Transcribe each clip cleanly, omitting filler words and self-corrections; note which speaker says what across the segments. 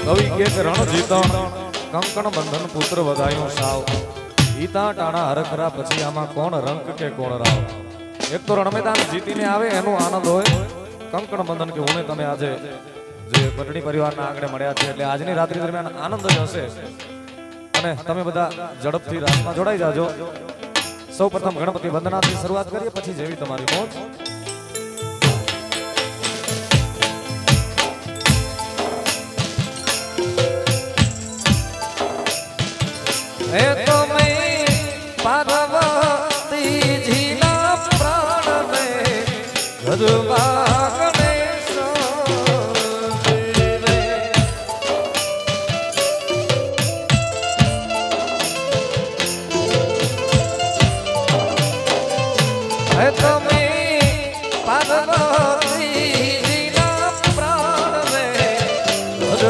Speaker 1: કવિ કે રણ જીતણ કંકણ બંધન પુત્ર વધાયો સાવ ઈતા ટાણા હરખરા પછી આમાં કોણ રંક કે કોણ રાવ એક તો રણ મેદાન જીતીને આવે એનો આનંદ હોય કંકણ બંધન કે હું તમે આજે જે પટણી પરિવારના આંગણે મળ્યા છે એટલે આજની રાત્રિ દરમિયાન આનંદ જ હશે અને તમે બધા ઝડપથી રાસમાં જોડાઈ જાજો સૌ પ્રથમ ગણપતિ વંદનાથી શરૂઆત કરીએ પછી જેવી તમારી મોજ હે તો મેં પાર્વતી જીના પ્રાણ મે ગરબાગને સોજીવે હે તો મેં પાર્વતી જીના પ્રાણ મે ગરબા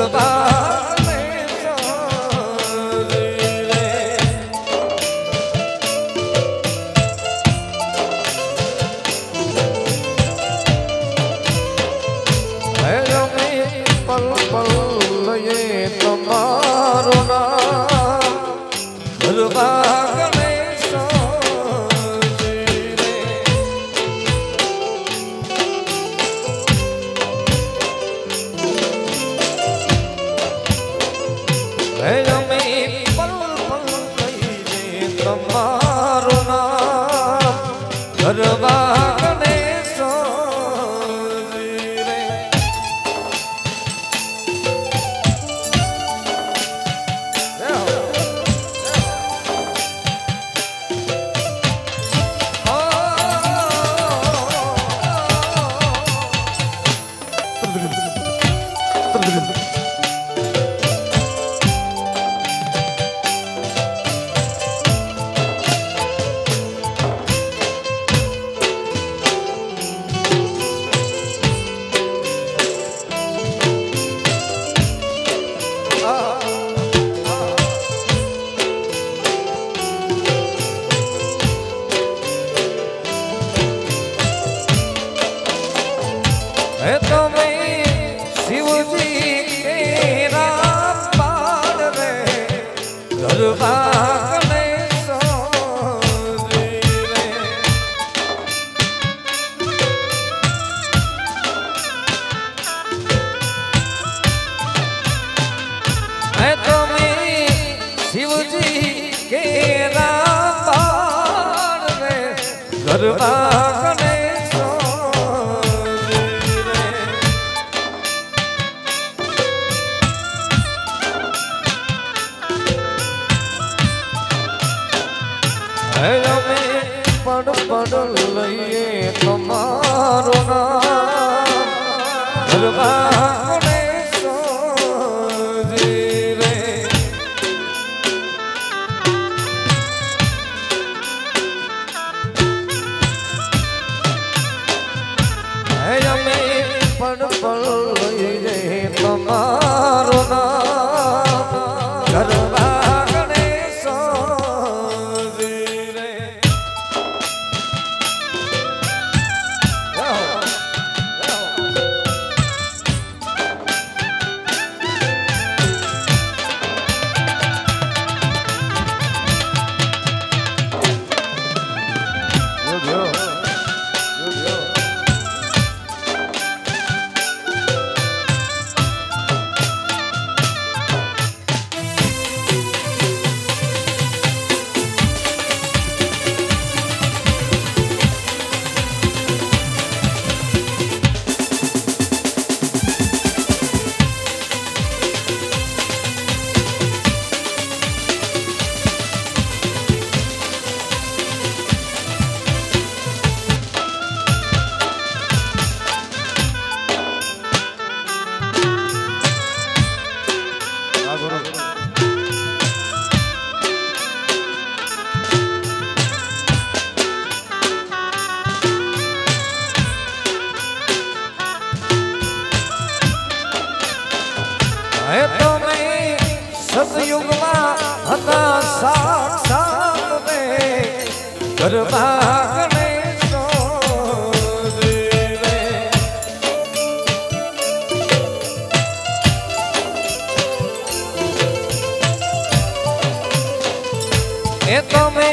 Speaker 1: તમે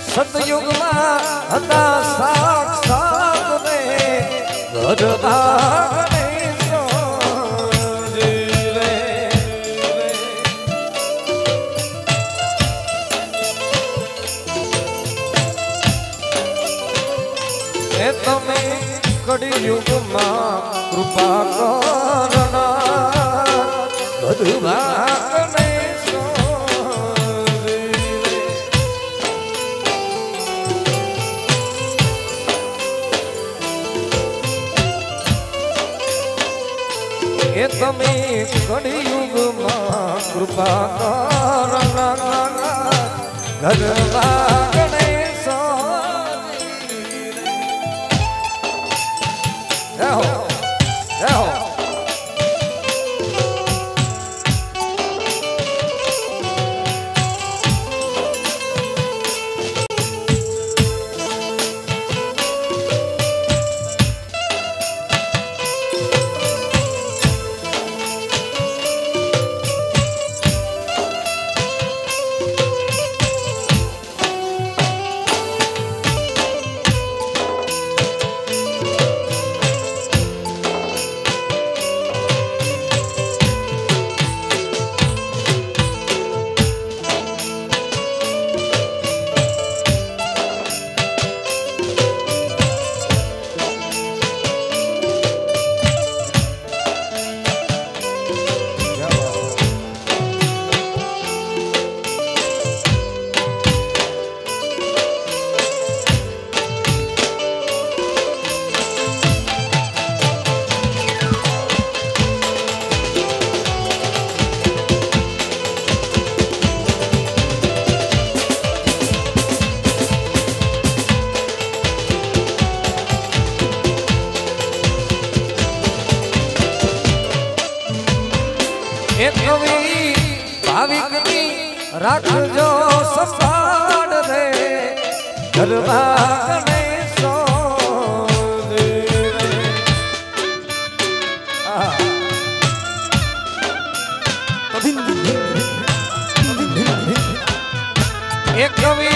Speaker 1: સતયુગમાં હતા સાક્ષાત રે ગરબા ગણેશજી રે. એ તમે કળિયુગમાં કૃપા કરનાર ગરબા એ તમે કળિયુગમાં કૃપા કરનાર ગરબા ગણેશજી જય હો જય હો. એક કવિ ભાવિકની રાખજો સંભાળ રે ગરબા ગણેશજી રે. એક કવિ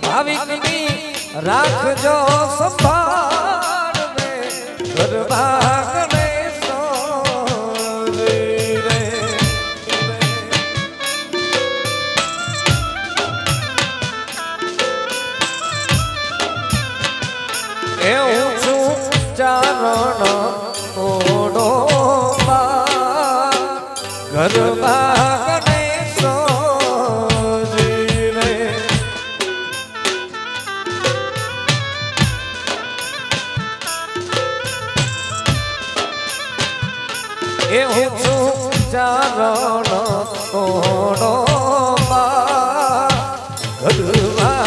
Speaker 1: ભાવિકની રાખજો સંભાળ રે ગરબા ચારણ ઓડો ગરબા ગણેશજી રે. એ હું છું ચારણ ઓડો ગરબા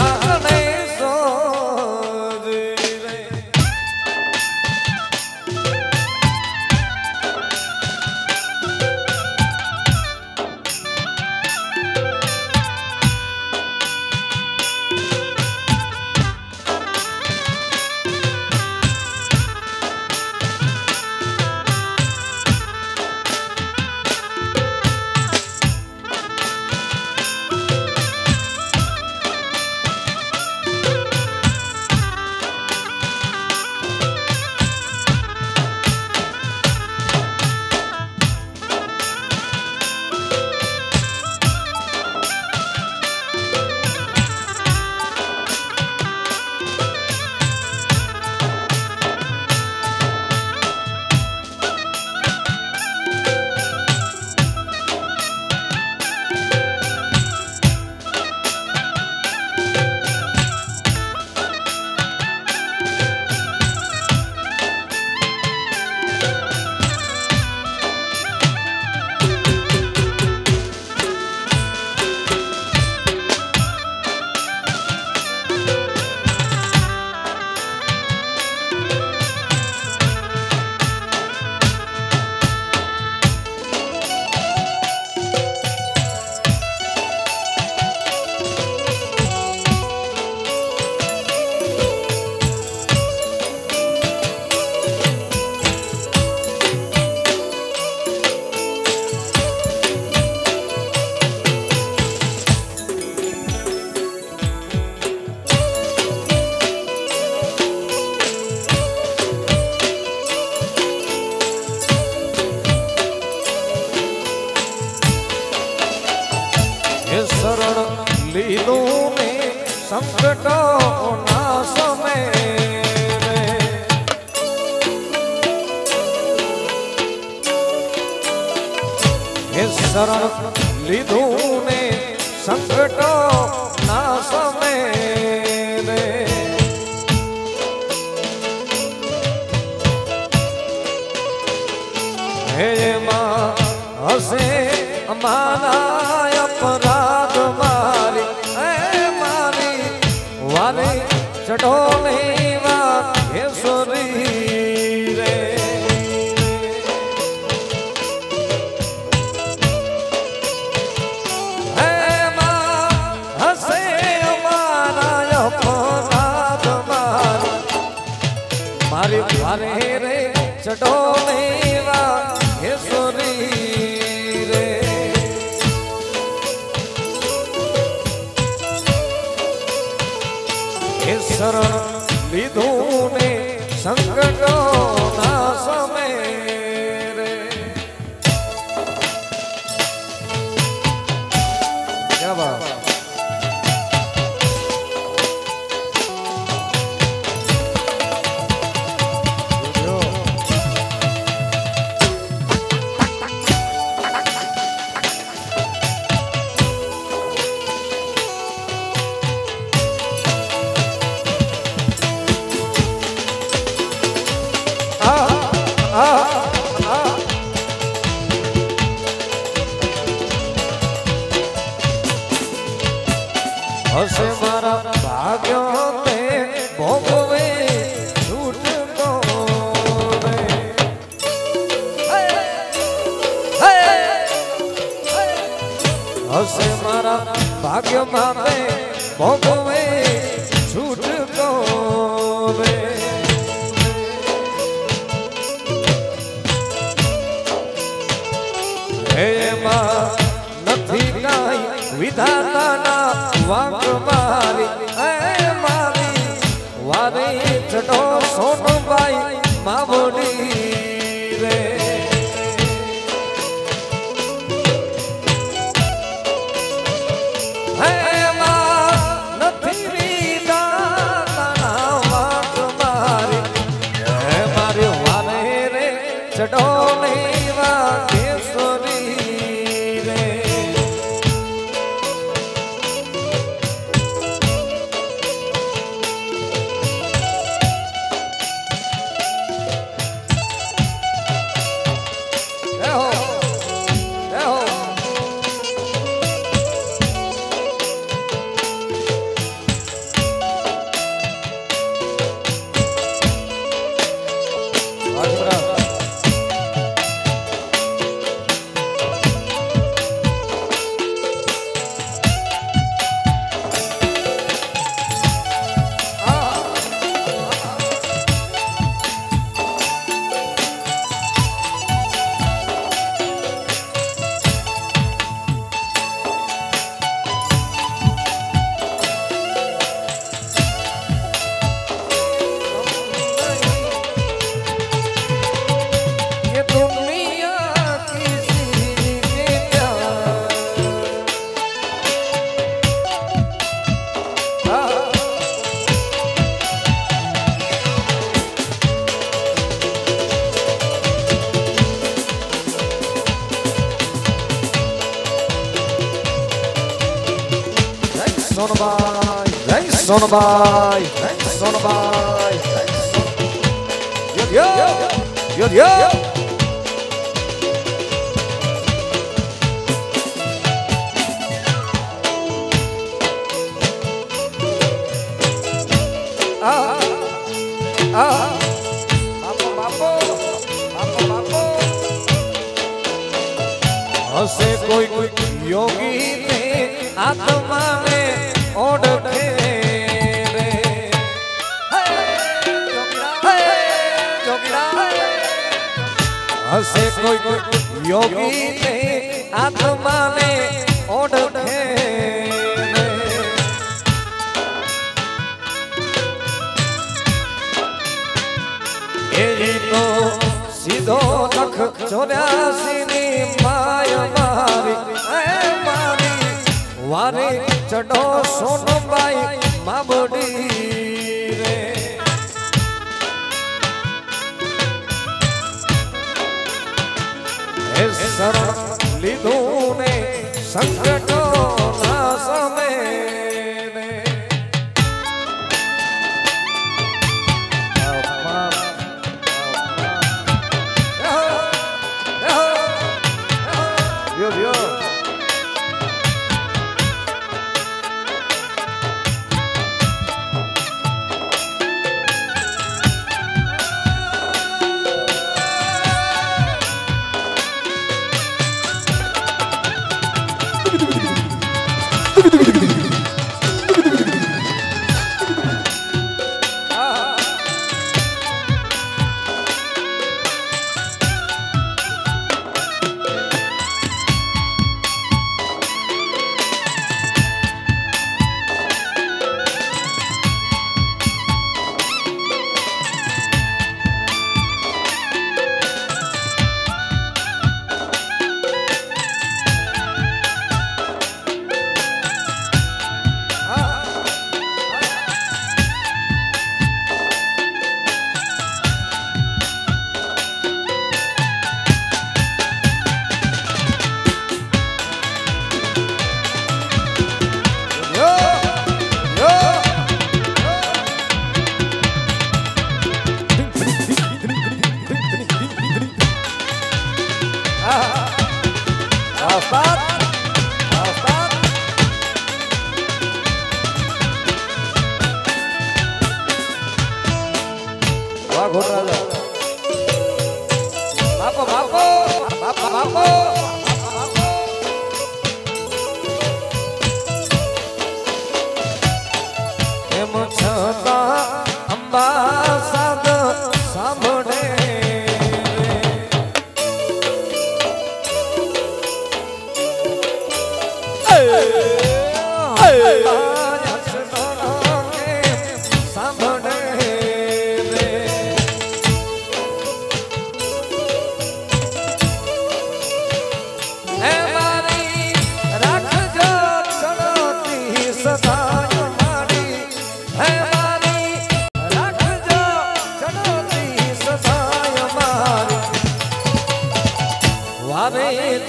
Speaker 1: લીધું ને સંકટો ના સમય હે શરણ લીધું ને સંકટો ના સમય હે માં હસે અમારા અપરાધ મારી હે મારી વાલી ચઢો નહીં વાત હે સોરી રે હે માં હસે અમારા અપરાધ મારી વાલી રે ચઢો નહીં વાત હે સોરી રે હે શરણ લીધું ને સંકટો ના સમય રે ક્યા બાત હસે મારા ભાગ્યો તે ભોગવે છૂટકો રે હસે મારા ભાગ્ય માતે ભોગવે છૂટકો રે એમાં નથી કાંઈ વિધાતાના વાંક મારી હે મારી વારી ચઢો સોનબાઈ માવડી રે હે માં નથી વિધાતાના વાંક મારી હે મારી વારે રે ચઢો નહીં વાગે Sonabai, Sonabai, yo, yo, yo, yo. હસે કોઈ યોગી ને આત્માને ઓળખે રે હસે કોઈ યોગી ને આત્માને ઓળખે તો સીધો લખ 84 ની માય મારી વારે ચઢો સોનબાઈ માબડી રે હે શરણ લીધું ને સંકટો ના સમય ને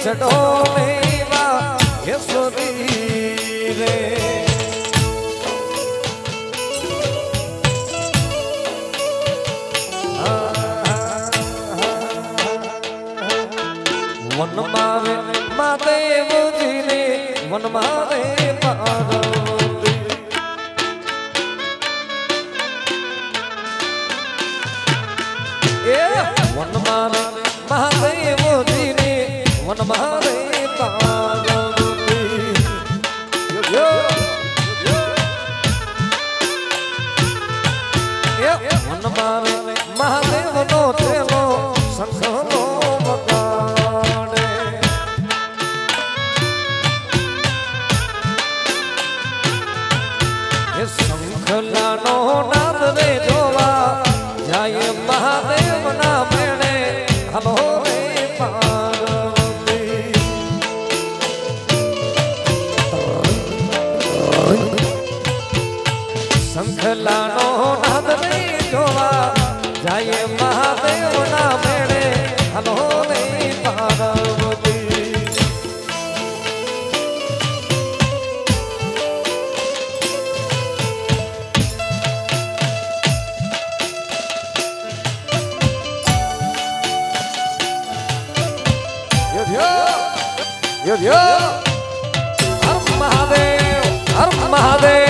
Speaker 1: ચડો મેવા યશોદી રે વન મારે મહાદેવજી ને વન મારે પાર્વતી એ વન મારે મહાદેવજી ને વન મારે પાર્વતી વન મારે મહાદેવ નો થેલો શંખનો વગાડે એ શંખલાનો નાદ રે જોવા જાય મહાદેવ ના મેળે હલો રે શંખલાનો નાદ રે જોવા જાય મહાદેવ ના મેળે હલો રે પાર્વતી હર મહાદેવ હર મહાદેવ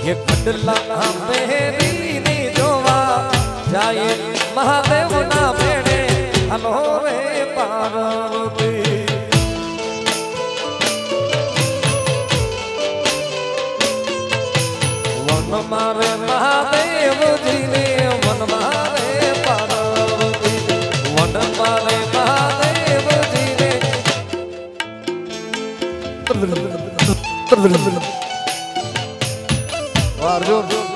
Speaker 1: ये खडला मेरी नी जोवा जाए महादेव ना भेड़े हलो रे पार्वती वन मारे महादेव जी ने वन मारे पार्वती वन मारे महादेव जी ने अर्जुन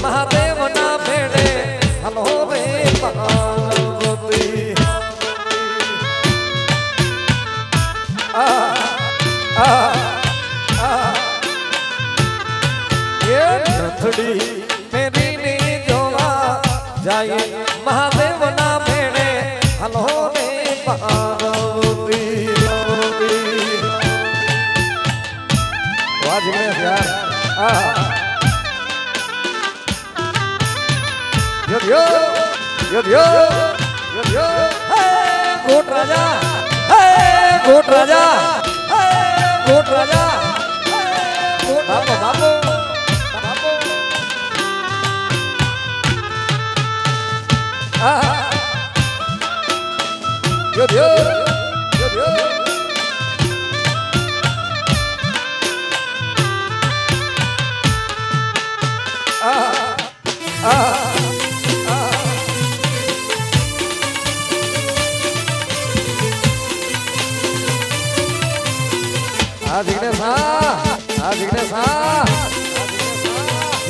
Speaker 1: महादेव ना भेड़े हलो रे पार्वती ये नथड़ी मेरी नी जोवा जाए महादेव ना भेड़े हलो रे पार्वती वाह यार यो यो यो यो यो कोट राजा कोट राजा कोट राजा बापो बापो बापो यो यो यो यो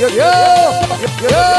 Speaker 1: Yo yo yo yo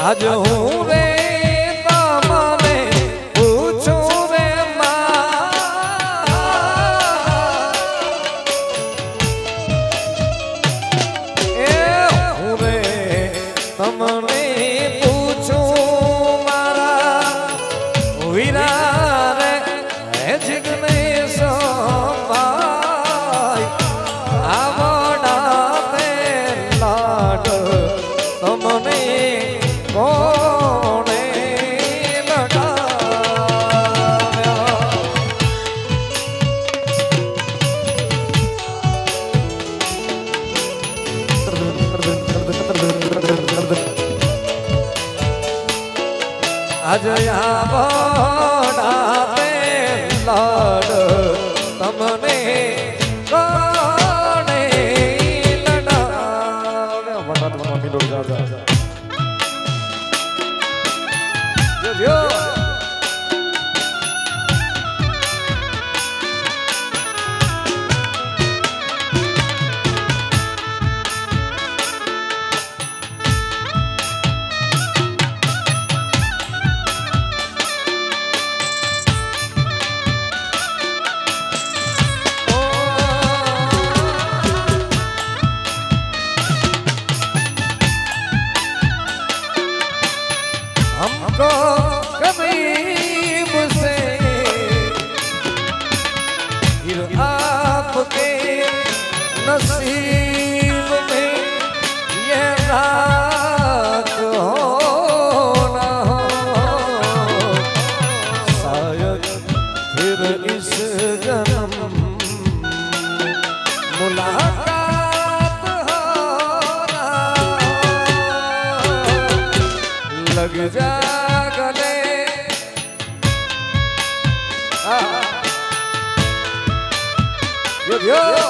Speaker 1: आज हूँ रे तमने पूछूं रे हूँ रे तमने पूछूं मारा वीरा रे जिगने सोबाई आवड़ा ते लाड तमने कोने लगाव्या आज आवड़ा ते लाड तमने कोने लगाव्या वड़ा तमने मिलो जा हमको करीब से फिर आपके नसीब में ये रात हो ना हो शायद फिर इस जन्म मुलाकात हो ना लग जा गले yo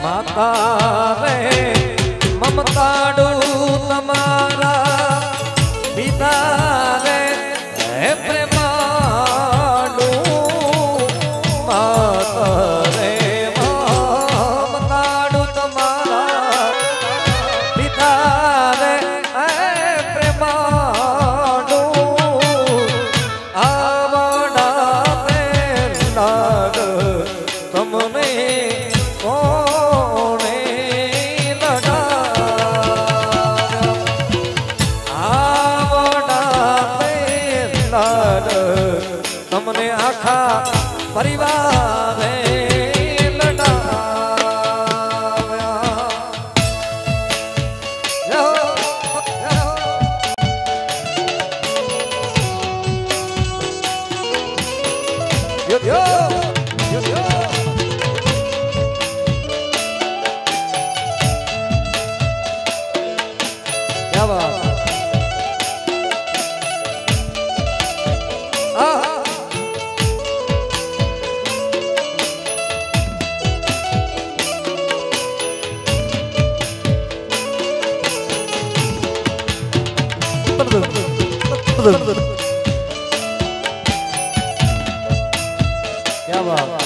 Speaker 1: माता रे ममताडू तमारा पिता रे प्रेमाडू माता रे ममताडू तमारा पिता रे प्रेमाडू आवड़ा ते लाड तमने तमने आखा परिवार क्या बात क्या बात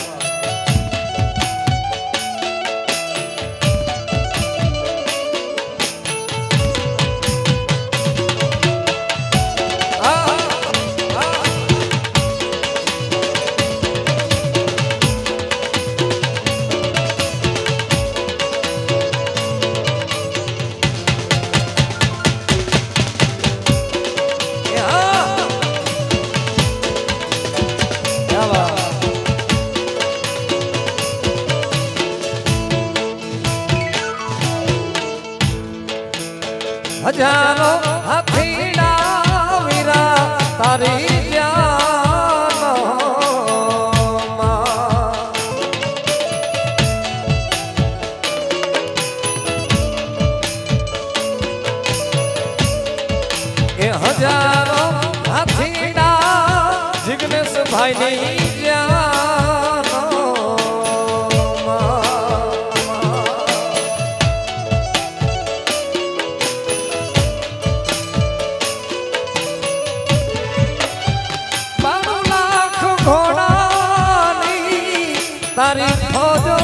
Speaker 1: हजारों हाथीड़ा वीरा तारी जा ભાઈ ની જાનો તારી ખોજો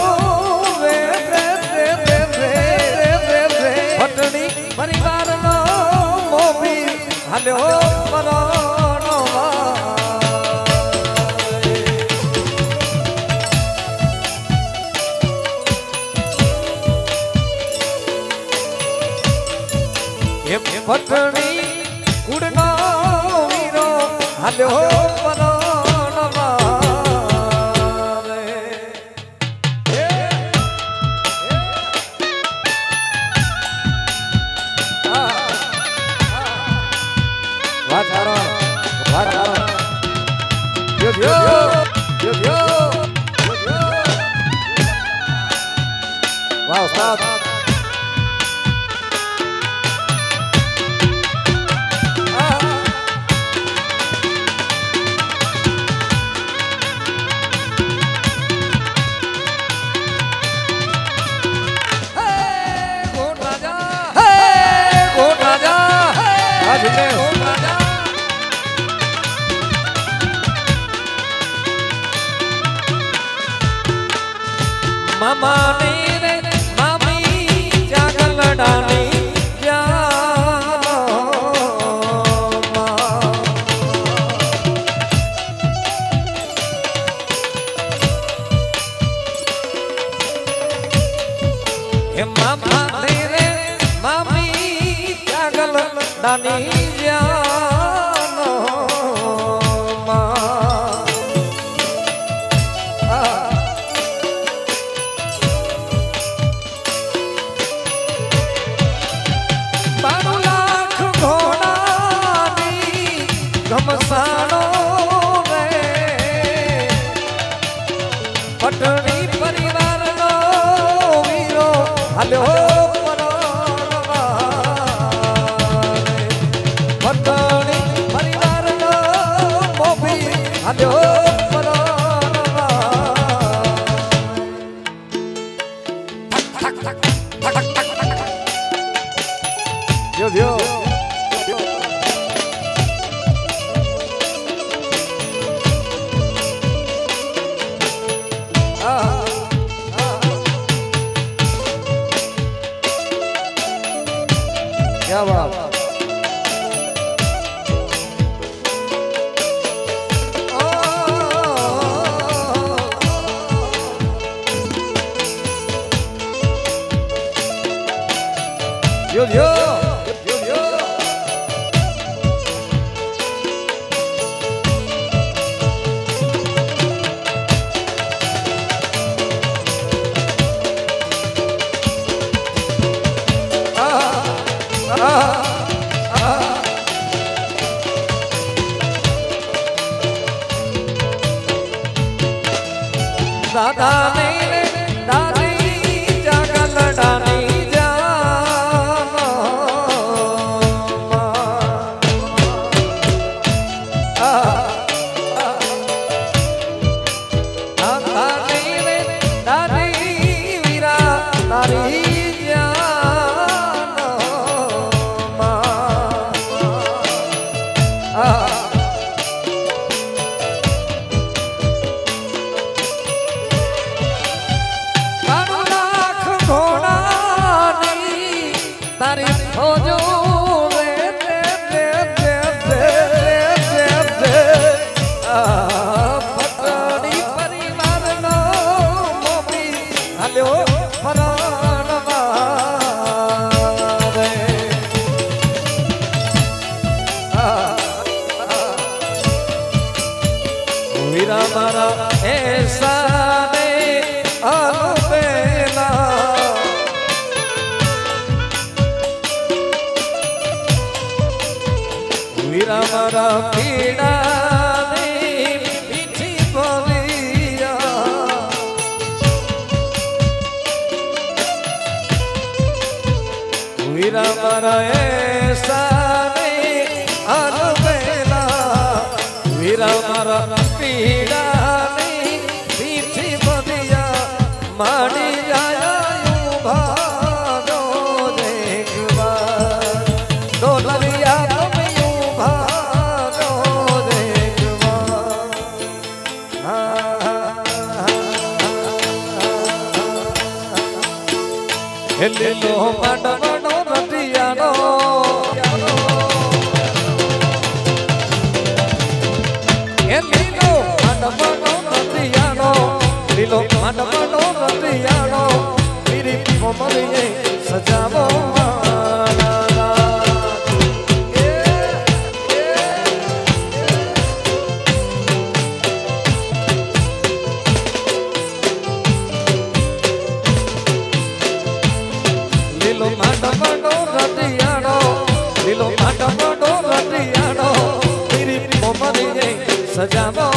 Speaker 1: પટણી પરિવારનો મોભી હાલ્યો મરણો એ પટણી કુડનો વીરો હાલ્યો મરણો Wow, stop. Hey, Gold Raja. Hey, Gold Raja. Hey, Gold Raja. Mama ne re mami jagal dani jano he mama ne re mami jagal dani jano ઘમસાણો રે પટણી પરિવારનો વીરો હાલ્યો મરણવા પટણી પરિવારનો મોભી હાલ્યો મરણવા યો क्या बात यो यो दादा ने दादी जागल डानी जानो दादा ने दादी वीरा तारी जानो તારી ખોજો રે પટણી પરિવારનો મોભી હાલ્યો મરણવા રે વીરા મારા એસા ને અનુપેલા વીરા મારા પીડા ને મીઠી બોલિયા વીરા મારા એસા ને અનુપેલા વીરા મારા પીડાની પીઠી બદિયા માડી જાય ઉભારો દેખવા ડોલરિયા તમે ઉભારો દેખવા લીલો માંડવાનો રતિયાનો લીલો માંડવાનો રતિયાનો પીરી કોમલીએ સજાવો લીલો માંડવાનો રતિયાનો લીલો માંડવાનો રતિયાનો પીરી કોમલીએ સજાવો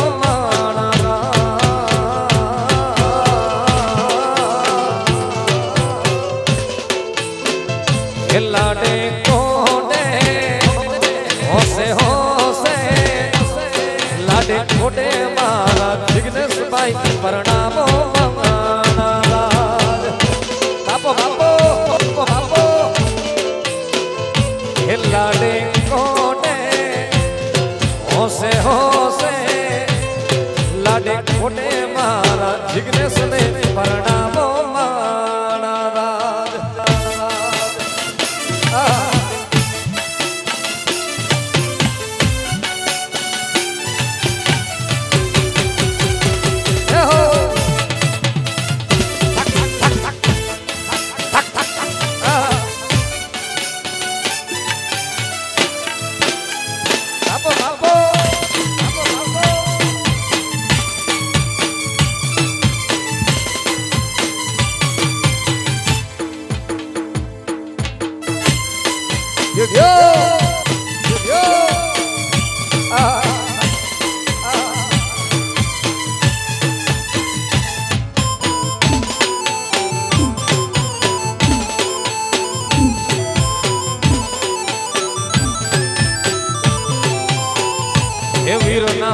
Speaker 1: लाडे कोडे होसे होसे लाडे कोडे मारा जिग्नेश भाई प्रणामो बापो बापो बापो लाडे कोडे होसे होसे लाडे कोडे मारा जिग्नेश ने प्रणामो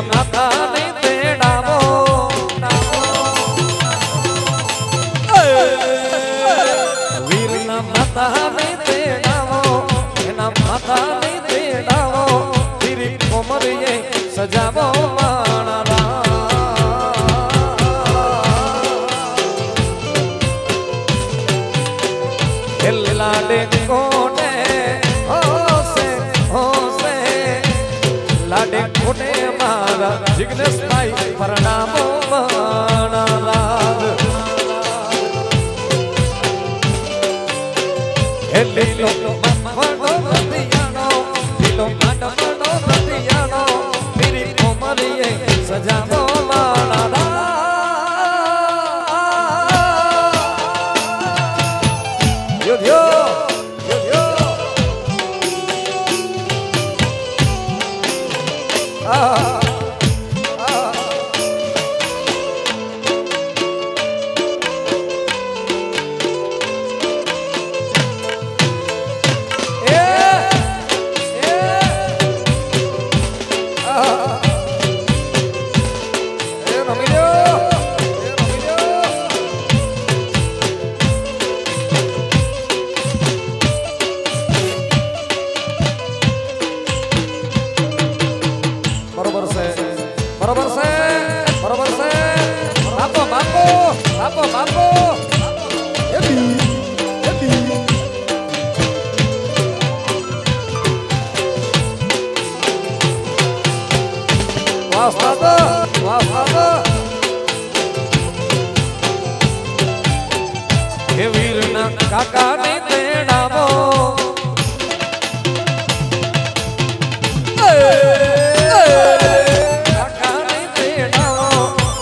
Speaker 1: माता ने तेड़ावो वीर ना माता ने तेड़ावो एना माता ने तेड़ावो तेरी कोमर ये सजावो माणा लाडे कोटे होसे होसे लाडे कोटे मारा जिग्नेश भाई प्रणामो माणा लीलो માંડવાનો રતિયાનો લીલો માંડવાનો રતિયાનો મેરી કોમલીએ સજાવો માણા યોધ્યો Bapo, bapo. Waspada, waspada. He વીરના કાકાને તેડાવો. કાકાને તેડાવો.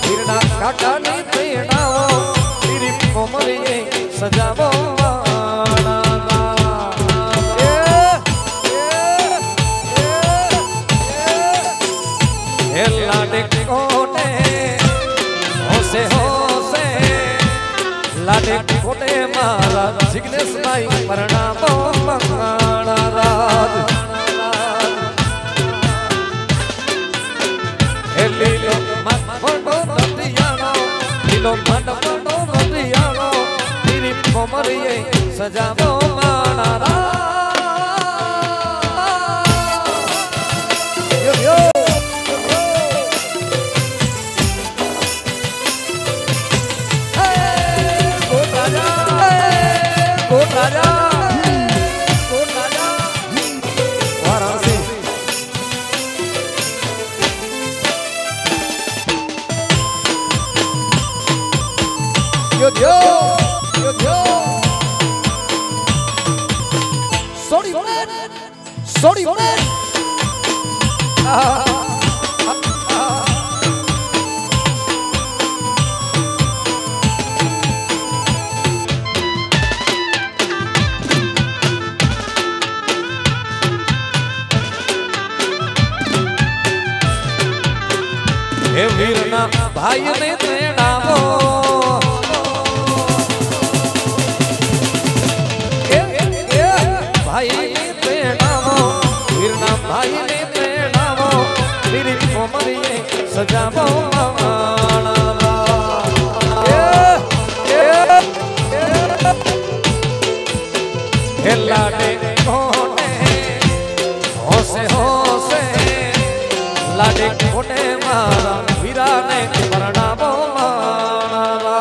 Speaker 1: વીરના કાકાને તેડાવો. વીરી કોમલીએ સજાવો. लाडे कोटे मारा जिग्नेश भाई प्रणामो मंगणा राज लीलो ठुमरिए सजावो मानारा यो यो कोट राजा वाराणसी यो यो यो यो sorry man हे वीरना भाई ने तेड़ावो भाई ने तेड़ावो वीरना भाई ने तेड़ावो मेरी ठुमरिए सजावो मानारा हे लाडे कोने होसे होसे लाडे कोने मारा वीरा ने परणावो मानारा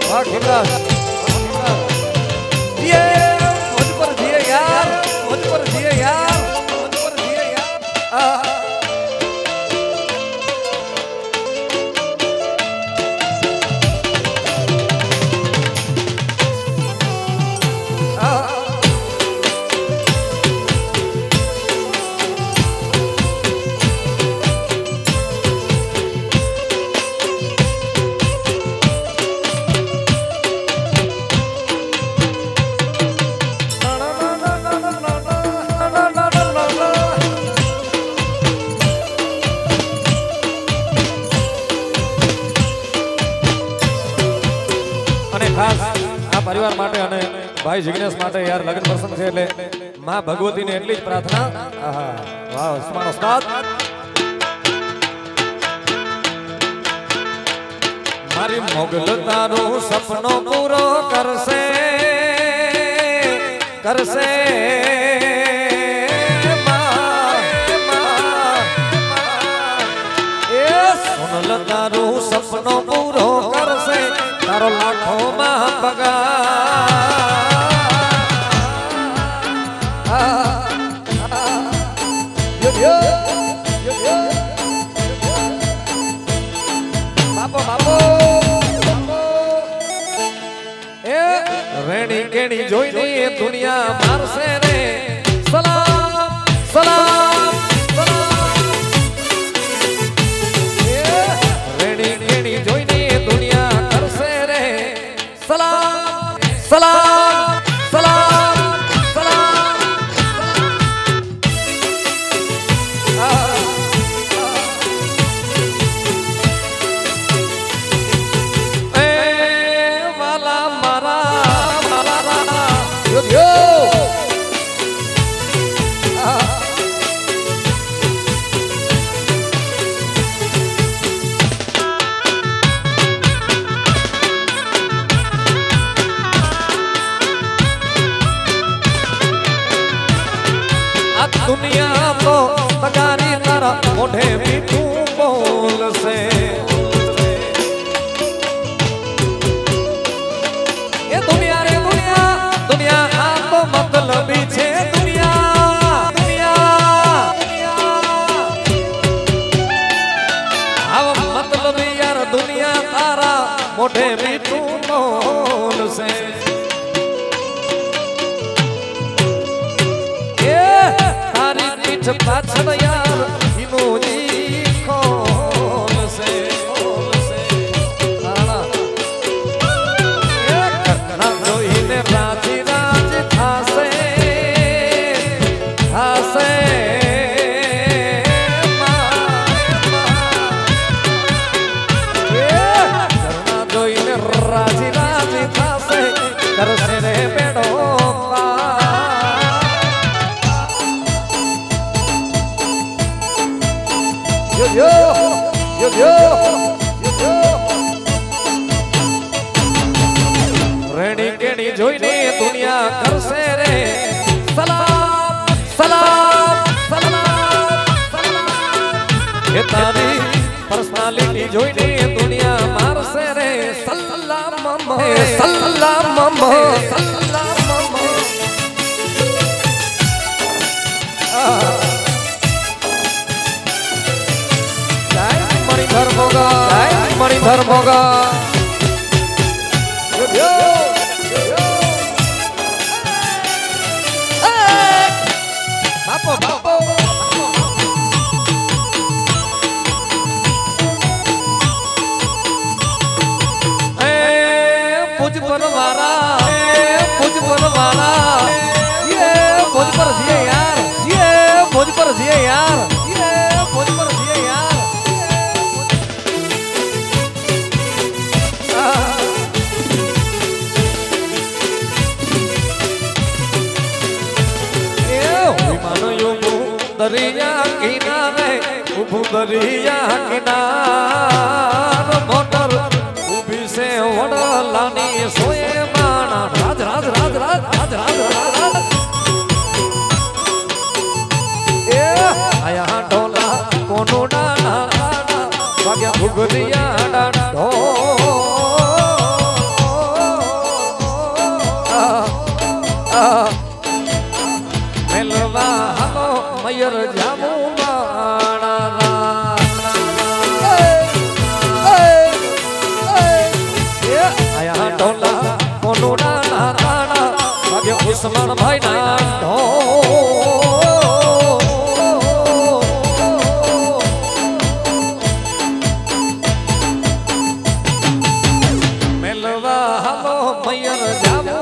Speaker 1: वाह खिमराज ये मुझ पर दिए यार मुझ पर दिए यार मुझ पर दिए यार परिवार माटे अने भाई जिग्नेश माटे यार लग्न प्रसंग छे એટલે માં ભગવતીને એટલી જ પ્રાર્થના આહા વાહ ઉસ્માન ઉસ્તાદ મારી મોગલ તારો સપનો પૂરો કરશે કરશે એ સોનલ તારો સપનો પૂરો કરશે તારો લાખો માં રેણી કેણી જોઈને દુનિયા મારશે રે સલામ સલામ રેણી કેણી જોઈને દુનિયા કરશે રે સલામ સલામ સલામ સલામ એ વાલા મારા yo yo दुनिया तो तगारी तारा मोढ़े भी तू बोल से ये दुनिया रे दुनिया दुनिया आप तो मतलबी छे दुनिया दुनिया दुनिया अब मतलबी यार दुनिया तारा मोढ़े भी तू बोल से पाछड़ यार इमोजी खोल से करना जो इन्हें राजी राज थासे थासे करना जो इन्हें राजी राज थासे कर से रे बेड़ो yo yo yo રેડી કેડી જોઈને દુનિયા કરશે રે સલામ સલામ સલામ એ તારી પર્સનાલિટી જોઈને દુનિયા મારશે રે સલામ સલામ મણિધર મોગા બાપો બાપો પુજ પર વાળા ये पुज पर जिए यार ये पुज पर जिए यार ये पुज पर जिए यार दरिया किनारे दरिया किनार मोटर उभी से वडलानी सोए माना राज राज राज राज राज राज राज ए आया ढोला कोनो डाना वाग्या भुगरिया डाडो मेलवा हलो मयर जामू आया ढोला कोनो डाना डाना वाग्या उस्मान भाई ना ढो मेलवा हलो मयर जामू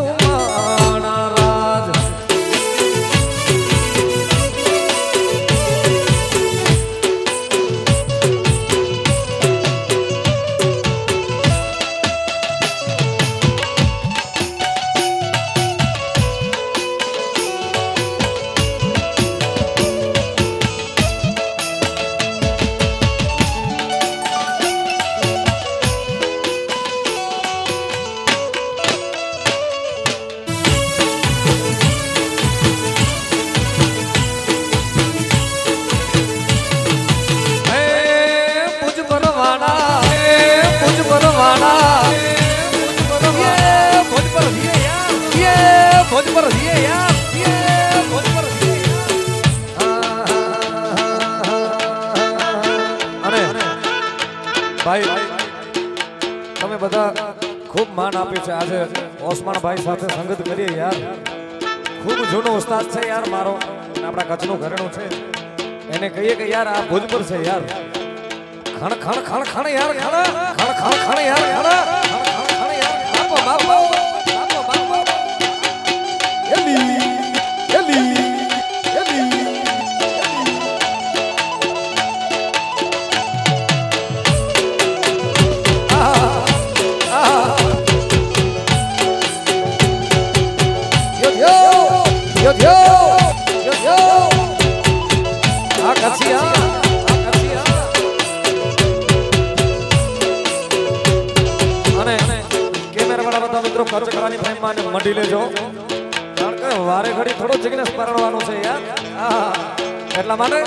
Speaker 1: भाई તમે બધા ખૂબ માન આપ્યું છે આજે ઓસમાણ ભાઈ સાથે સંગત કરીએ યાર ખૂબ જૂનો ઉસ્તાદ છે યાર મારો આપણા કચ્છનું ઘરેણું છે એને કહીએ કે યાર આ ભોજપુર છે યાર ખણ ખણ ખણ ખણ યાર ખણ ખણ ખણ ખણ યાર ખણ ખણ યાર બાપો બાપો બાપો બાપો એલી એલી મઢી લેજો કારણ કે વારે ઘડી થોડો જિગ્નેશ પરણવાનો છે યાર એટલા માટે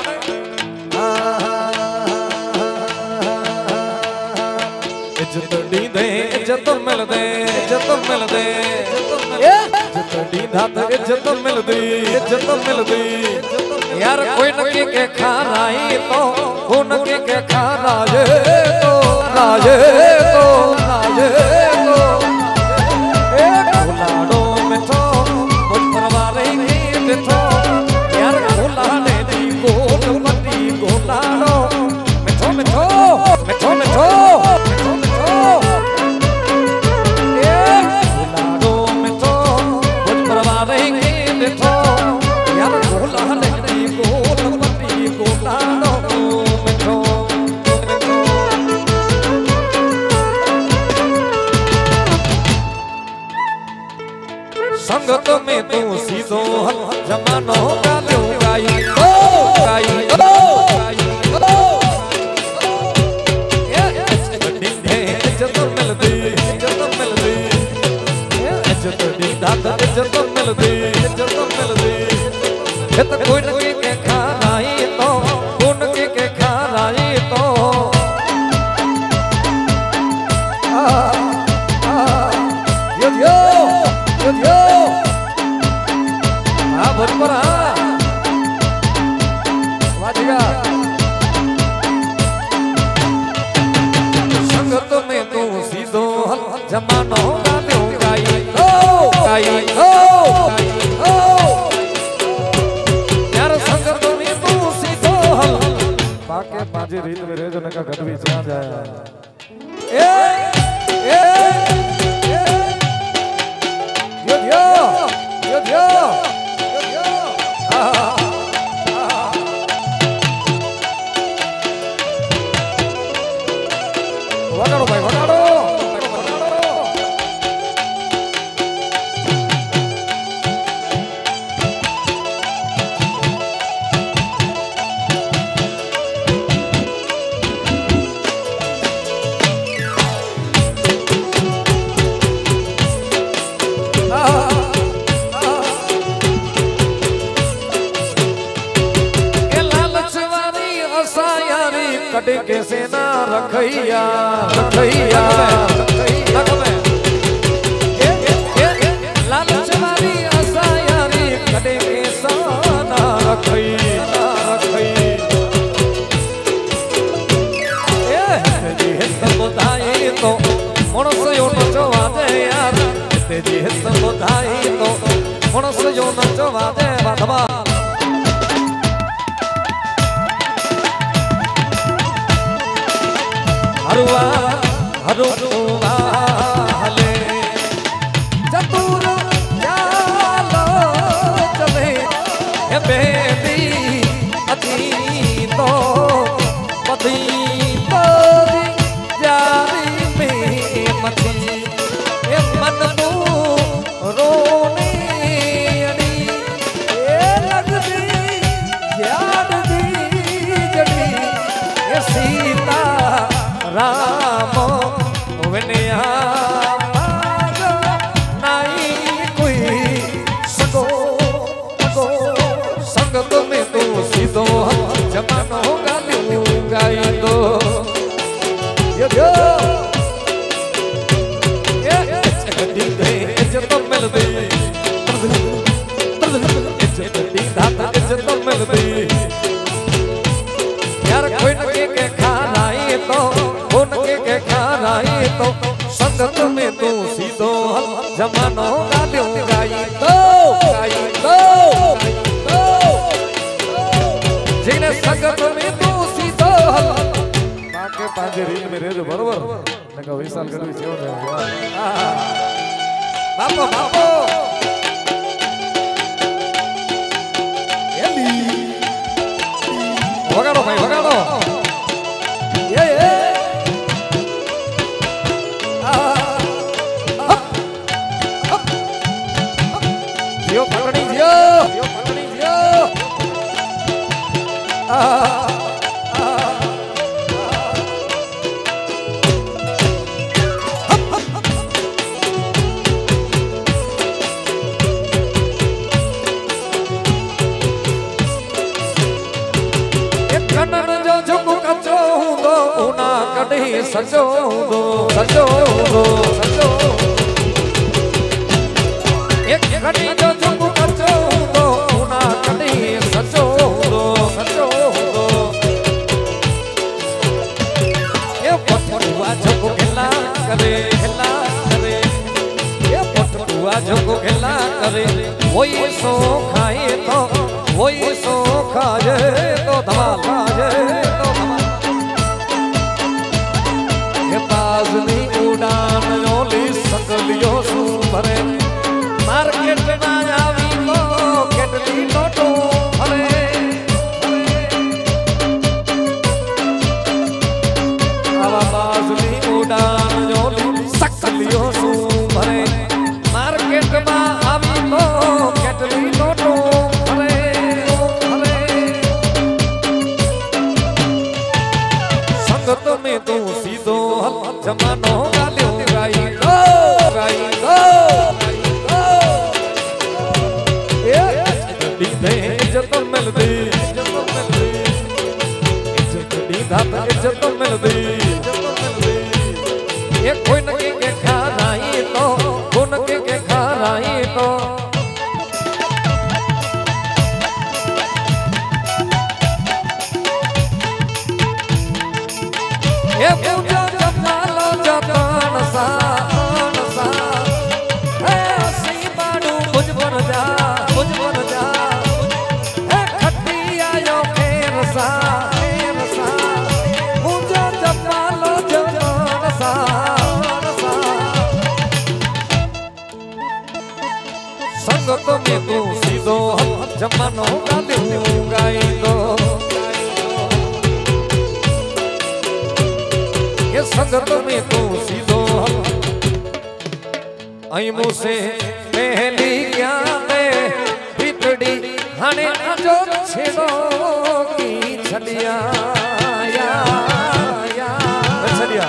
Speaker 1: इज्जत दी दे इज्जत मिल दे इज्जत मिल दे इज्जत दी धात इज्जत मिल दी यार कोई नकी के खाराई तो को नकी के खाराजे तो राजे तो राजे तो लाडो मिठो मुझ परवारे की मिठो यार गोलाने दी गोल पट्टी गोलाडो मिठो मिठो मिठो मिठो संगत में तू सीधो जमानो गालो गाई गाई मिलती इज्जत मिलती हित कुन के खाराई तो कुन के खाराई तो यो हाँ भोजपुर हाँ वाजिगा संगत में तू सीधो जमानो पाके रीत में रेजो ने का गडवी जा जाया यो वगाड़ो भाई वगाड़ो कटे कैसे ना रखैया रखैया रख में लालच वाली आशा यारी कटे कैसा ना रखैया रखै जी हित बुधाई तो मनुष्य यो नचवा दे यार जी हित बुधाई तो मनुष्य यो नचवा दे वाधवा हरुआ हरुआ हले चतुर जालो चले हे बेबी अति तो पति तोरी जारी में मची हे मन तू रोने अड़ी ए लगदी याद दी जड़ी ए सीता रामो विनया नाई कोई सगो सगो संगत में तू सीधो जमानो गाई दो यो दी दे इज्जत मिलती इज्जत दी दाता इज्जत मिलती यार कोई के खाराई तो के खाराई तो संगत में तू सीधो जमानो गाई तो जिने संगत में तू सीधो पाके पांजे रीत में रेजो बरोबर नका विशाल गडवी सेव ने बापो बापो एली वगाड़ो भाई वगाड़ो ये जियो पकड़ी जियो सजो दो सजो दो सजो एक घड़ी जो झुक सजो दो ना कड़ी सजो दो सजो दो ये पटुआ झुक खेला करे ये पटुआ झुक खेला करे वही सो खाए तो वही सो खाए तो धमाल खाए तो धमाल उड़ान ओली सकलियो सु भरे मार्केट में जमानो गालियों गाई दो ये संगत में तू सीधो आई मुझसे पहली क्या दे बितड़ी हने जो छेड़ो की छलिया या छलिया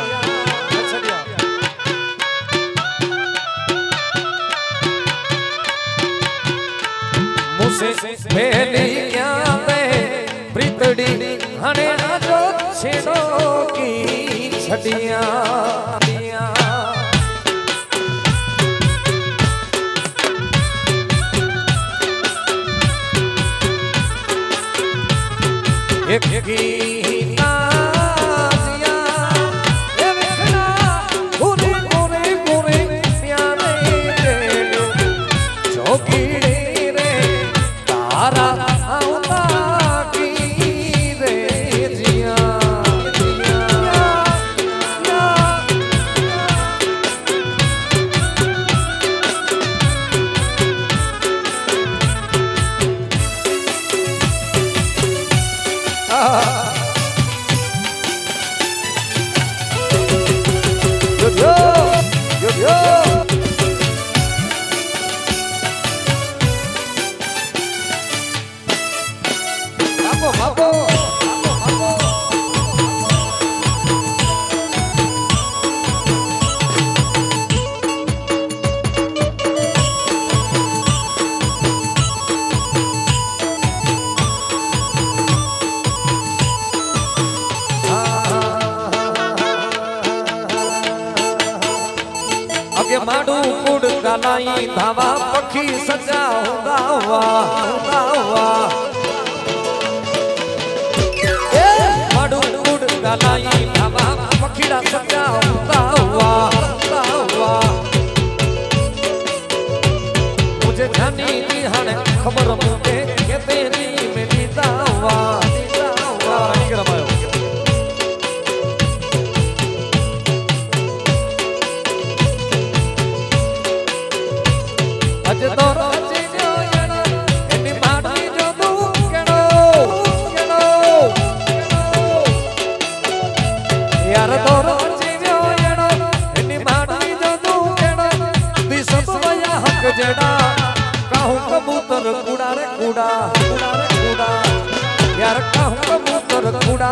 Speaker 1: मुझसे पहली क्या दे बितड़ी हने जो छेड़ो की छलिया एक गीता जिया ये देखना पूरे पूरे पूरे प्यारे तेरे चौकी रे तारा आउता की रे जिया अगे माडू कुड़ गालाई धावा पखी सजा होगा हुआ माडू कुड़ गालाई धावा पखीड़ा सजा होगा हुआ मुझे जानी हने खबर मुझे के तेरी में दीदा हुआ अज दौर अची जो येनो एनी माडी जो तू केनो यार दौर अची जो येनो एनी माडी जो तू केनो दी सब वया हक जेड़ा कहूं कबूतर कूड़ा रे कूड़ा यार कहूं कबूतर कूड़ा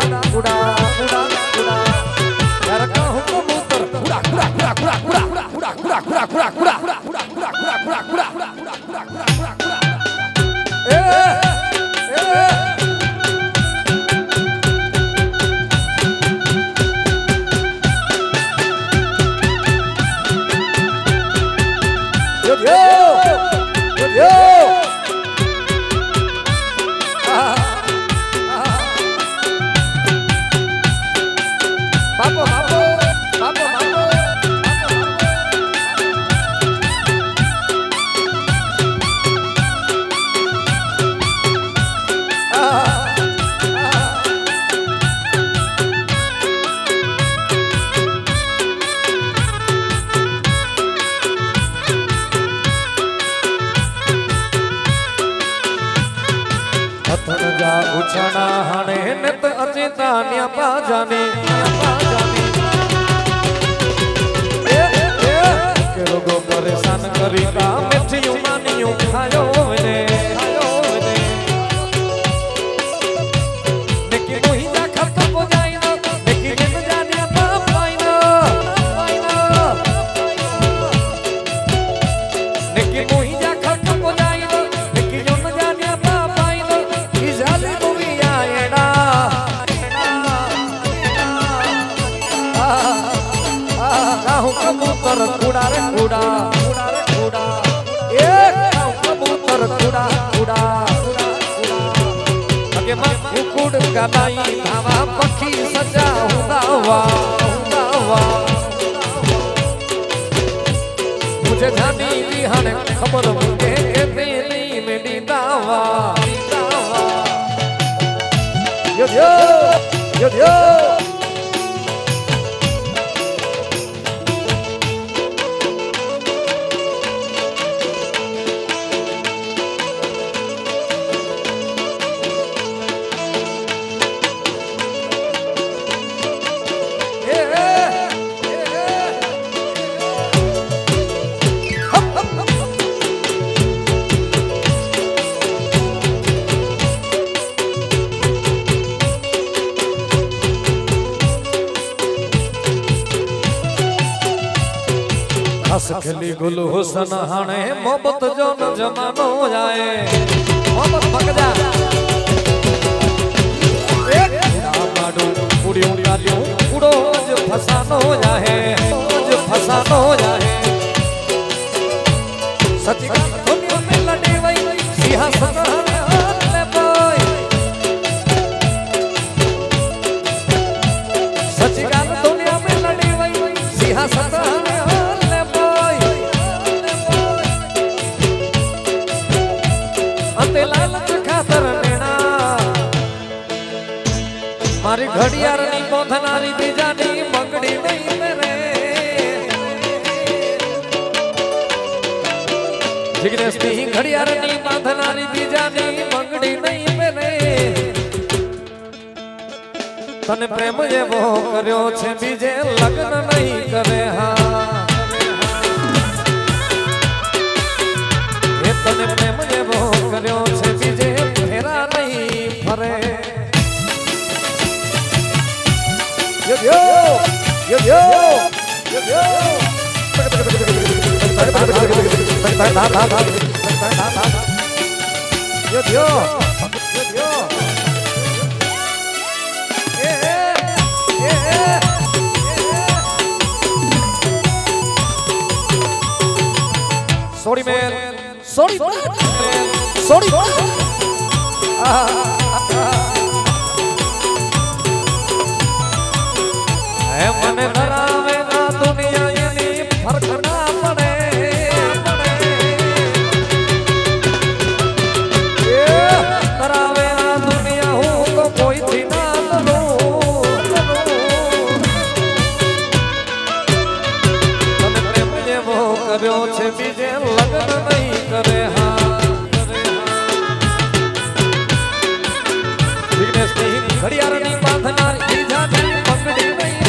Speaker 1: यार कहूं कबूतर कूड़ा उछना हने नित अचिता न्या पाजाने के लोगों परेशान करीता मिठियों मानियों खायो ने लेकिन वही जा खत्म हो जाए ना लेकिन जिन जाने पाई ना लेकिन वही जा खत्म हो जाए ना लेकिन जिन जाने पाई ना इजाले मूवी आएना कहूं कबूतर कूड़ा रे कूड़ा कबूतर कूड़ा अगे मैं कुकुड़ गालाई धावा पखी सजा हुआ मुझे जानी दी हने खबर मुझे के तेरी में दीदावा यो असली गुल हुसन हाणे मोहब्बत जो न जमानो जाए मोहब्बत भगजा एक माडू उड़ियो गालियो उड़ो अज फसानो जाए अज फसानो जाए सच्ची दुनिया में लड़ी वही सिंहासन ले बोय सच्ची दुनिया में लड़ी वही सिंहासन मारी घड़ियार नी बोधनारी बीजानी मंगड़ी नहीं मेरे जिग्नेश नी घड़ियार नी बांधनारी बीजानी मंगड़ी नहीं मेरे तने प्रेम जे वो कर्यो छे बीजे लग्न नहीं करे हाँ ये तने प्रेम जे वो कर्यो छे बीजे फेरा नहीं फरे Yo yo yo yo yo yo yo yo yo sorry man sorry sorry मने धरावे ना दुनिया यानी फर्क ना पड़े धरावे ना दुनिया हूँ तो कोई थी ना तने प्रेम जे वो कर्यो छे बीजे लग्न नहीं करे हाँ जिग्नेश नी घड़ियार नी बांधनार बीजानी मंगड़ी नहीं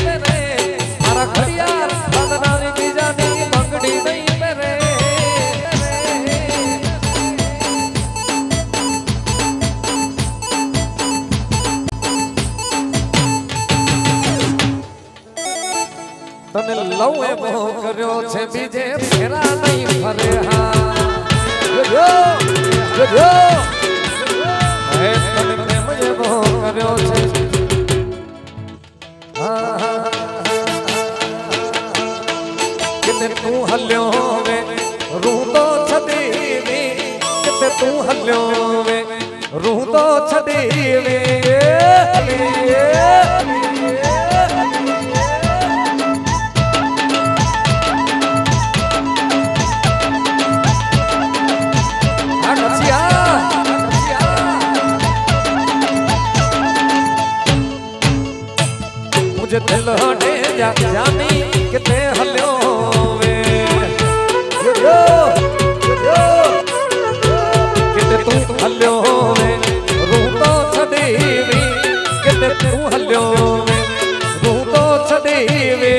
Speaker 1: घड़ियार बांधनारी बीजानी मंगड़ी नहीं मेरे तने लवे वो कर्यो छे बीजे फेरा नहीं फरे हाँ यो यो यो हे तने प्रेम जे वो कर्यो छे किते तू हल्यो वे रूह तो छदी वे किते तू हल्यो वे रूह तो छदी वे मुझे दिल हटे जानी किते हल्यो किते तू हल्यो रूह तो छदी वे किते तू हल्यो रूह तो छदी वे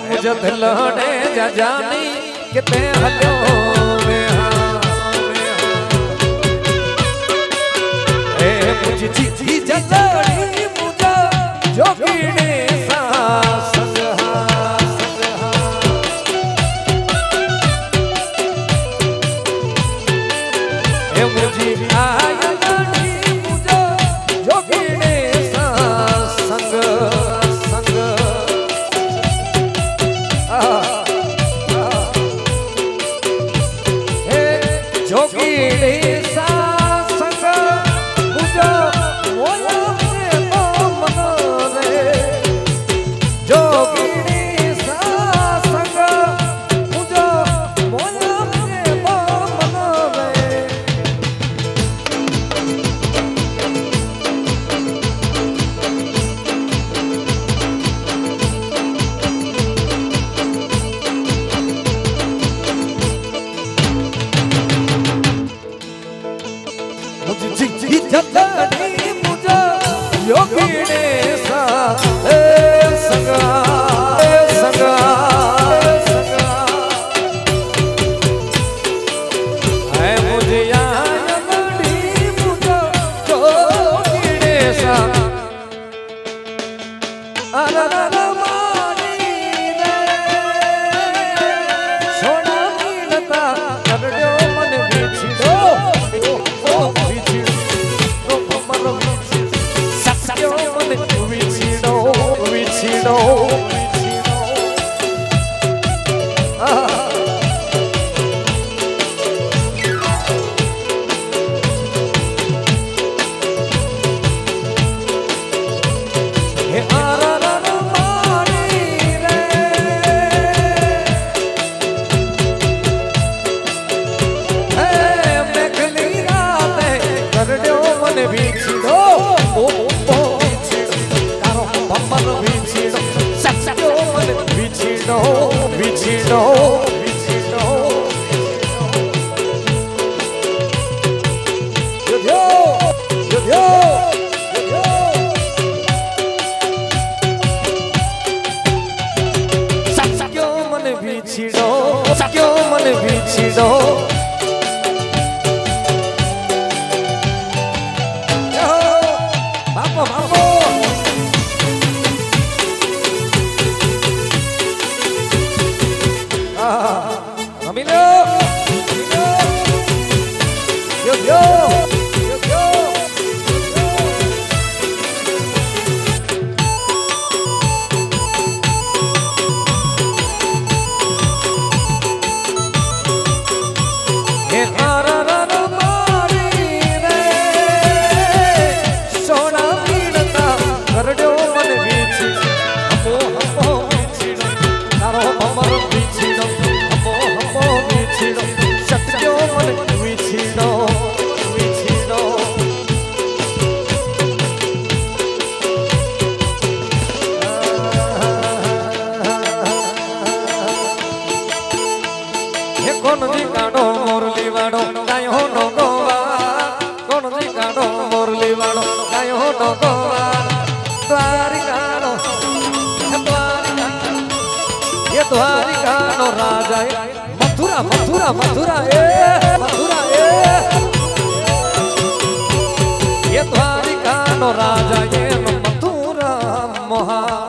Speaker 1: मुझे दिल हटे जानी किते हल्यो मुझे जी जलड़ी मुझे जोगीने सा संगहा मुझे आयलड़ी मुझे जोगीने सा संग संग વીછીડો વીછીડો વીછીડો સાક્યો મને વીછીડો સાક્યો મને વીછીડો બાપો બાપો Ramilo! Yo, yo! Yo, yo! દ્વારિકાનો રાજા મથુરા મથુરા મથુરા મથુરા એ દ્વારિકાનો રાજા એનો મથુરા મોહા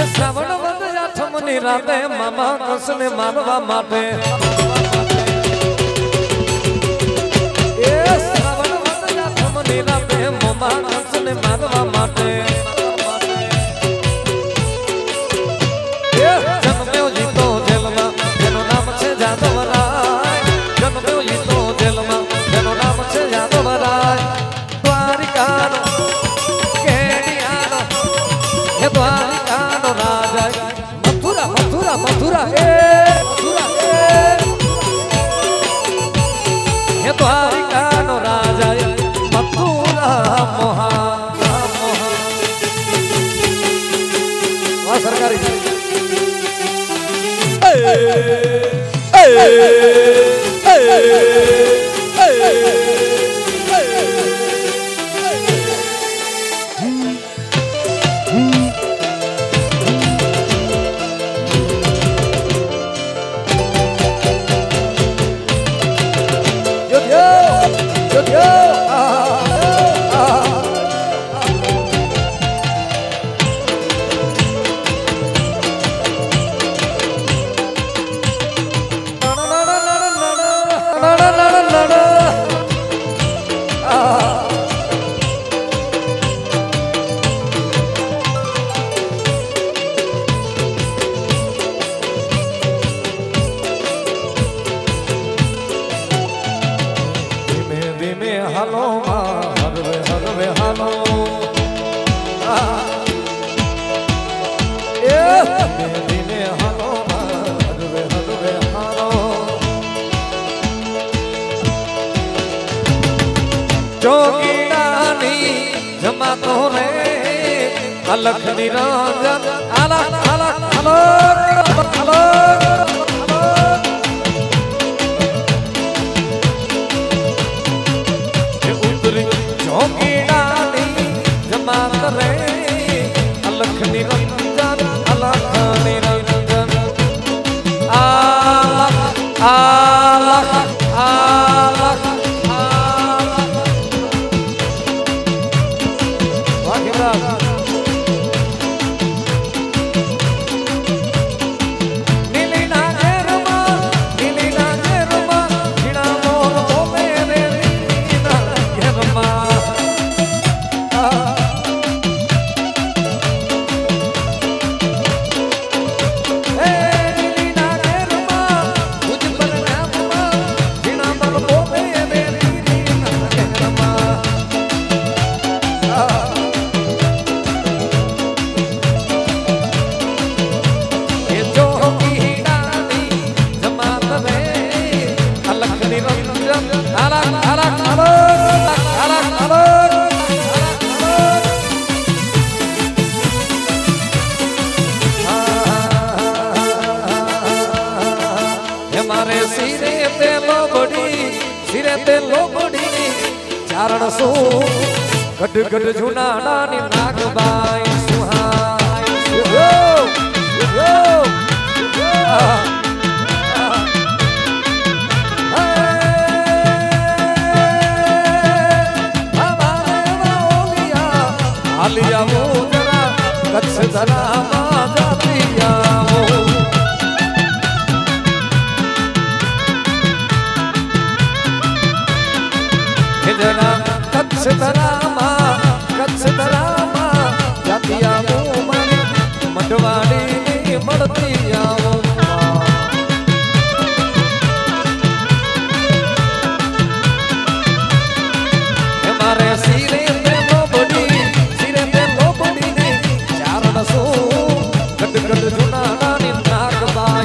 Speaker 1: શ્રાવણ વદ આઠમની રાતે મામા કૃષ્ણને મારવા માટે એ શ્રાવણ વદ આઠમની રાતે મામા કૃષ્ણને મારવા માટે જન્મ્યો જીતો જેલમાં જેનું નામ છે જાદવરાય જન્મ્યો જીતો જેલમાં જેનું નામ છે જાદવરાય દ્વારિકાનો કેડિયાનો હે દ્વારિકાનો રાજા મથુરા મથુરા મથુરા મથુરા હે દ્વારિકાનો રાજા મથુરા મોહા વાહ સરકારી अलख निरंजन अलख अलख अलख अलख मारे सिरे ते लोबड़ी चारण सु गड गड जुनाड़ा नी नागबाई सुहाई यो यो आलिया वो जरा कच्छ धरा जातिया वो जरा कच्छ धरा जातिया वो मारी मडवाड़ी मड़तिया वो मारे सिरे गड गड जुनाड़ा नी नागबाई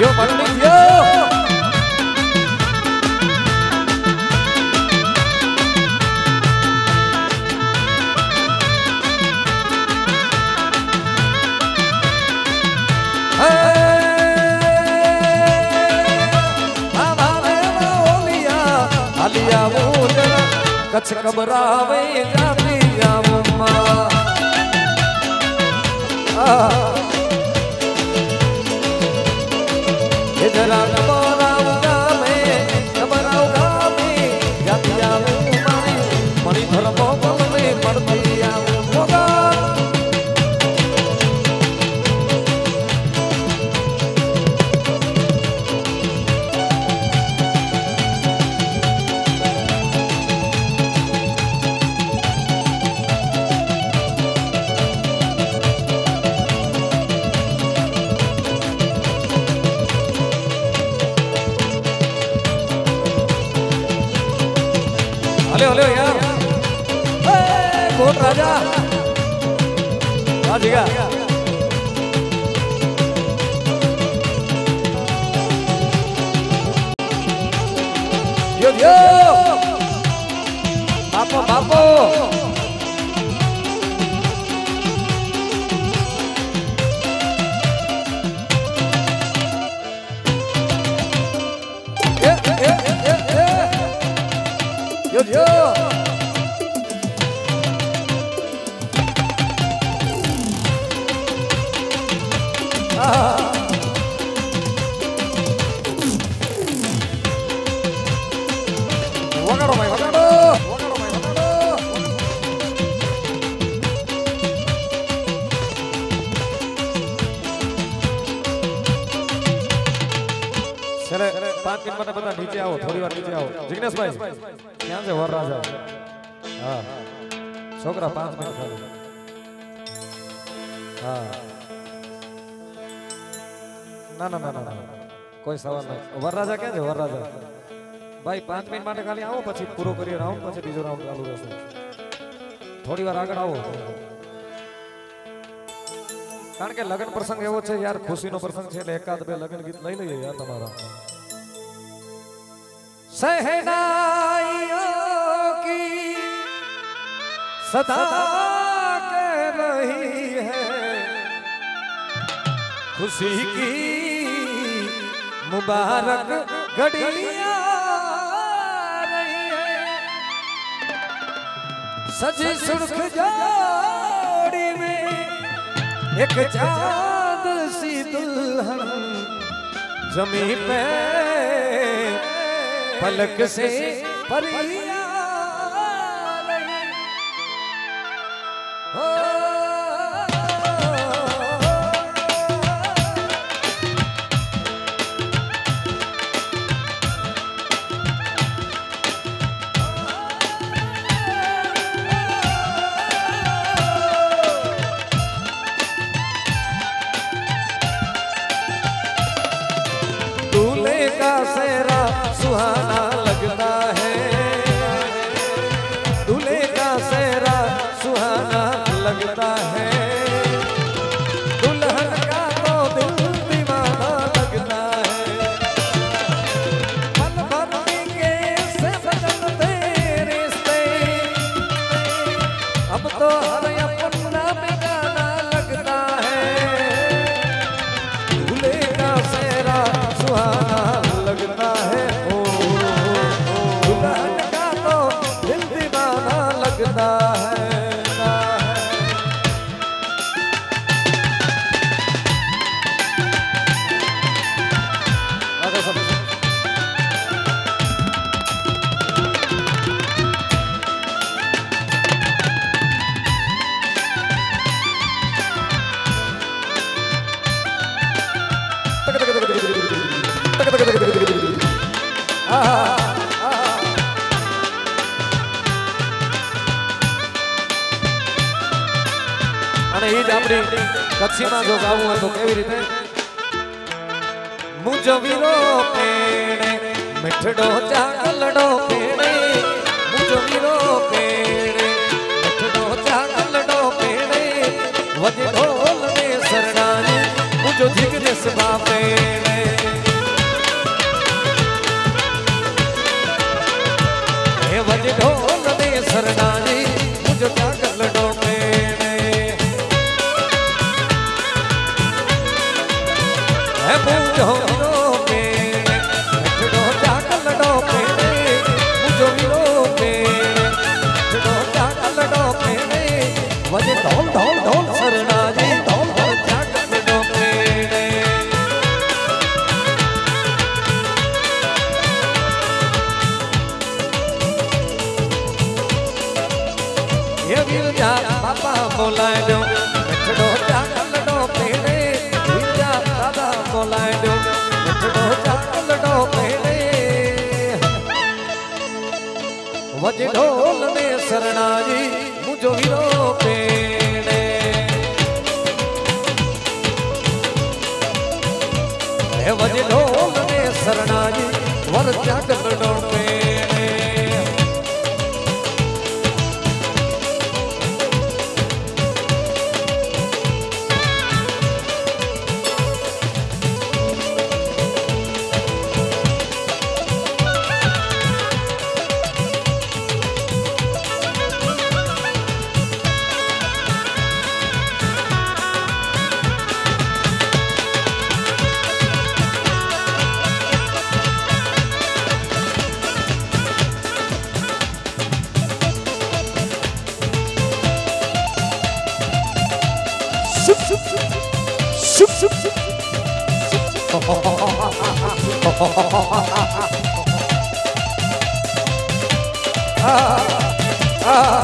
Speaker 1: यो पंडित यो कच्छ कबरावे जातिया वो माँ जरा कबराऊंगा में जातिया वो मारी मणि धर्मो बल में पड़तिया वो होगा हेलो यार कौन राजा आजिगा यो यो बापो बापो Yo yo Wagaro mai wagaro चले 5 मिनट में बता नीचे आओ थोड़ी बार नीचे आओ जिग्नेश भाई यहाँ से वरराजा हाँ छोकरा 5 मिनट खाली हाँ ना ना ना ना कोई सवाल नहीं वरराजा क्या है वरराजा भाई 5 मिनट माटे खाली आओ પછી પૂરો કરીએ રાઉન્ડ પછી બીજો રાઉન્ડ ચાલુ રહેશે થોડી વાર આગળ આવો કારણ કે લગન પ્રસંગ એવો છે યાર ખુશીનો પ્રસંગ છે એટલે એકાદ બે લગન ગીત લઈ લઈએ યાર તમારા सहनाइयों की सदा कह रही है खुशी की मुबारक घड़ियां रही है सजी सुर्ख जोड़ी में एक चाँद सी दुल्हन जमीन पे पलक से परिया सेहरा सुहाना लगता है, दूल्हे का सेहरा सुहाना लगता है, दुल्हन का तो दिल दीवाना लगता है। पल भर के से बदलते रिश्ते, अब तो हर अपना बेगाना लगता है, दूल्हे का सेहरा सुहाना लगता है, दुल्हन का तो दिल दीवाना लगता है। અને ઈ જ આપણી કચ્છીમાં જો ગાવું હોય તો કેવી રીતે? મુજો વીરો પેણે મિઠડો ચાગલડો પેણે, મુજો વીરો પેણે મિઠડો ચાગલડો પેણે, વજે ઢોલ ને સરણાની મુજો જીગનેસ બાપેણે, હે વજે ઢોલ ને સરણાની મુજો ચાગલડો પેણે, मुझो वीरो पेणे मिठड़ो चागलड़ो पेणे, मुझो वीरो पेणे मिठड़ो चागलड़ो पेणे, वजे ढोल ढोल ढोल सरनाजी ढोल ढोल चागलड़ो पेणे। ये वीरजा बापा बोलाए दो मिठड़ो चागलड़ो पेणे, बोलाए दो मिठड़ो चागलड़ो पेणे, वजे ढोल ने सरनाजी मुझो वीरो पेणे, वजे ढोल ने सरनाजी वर चागलड़ो पेणे। Ah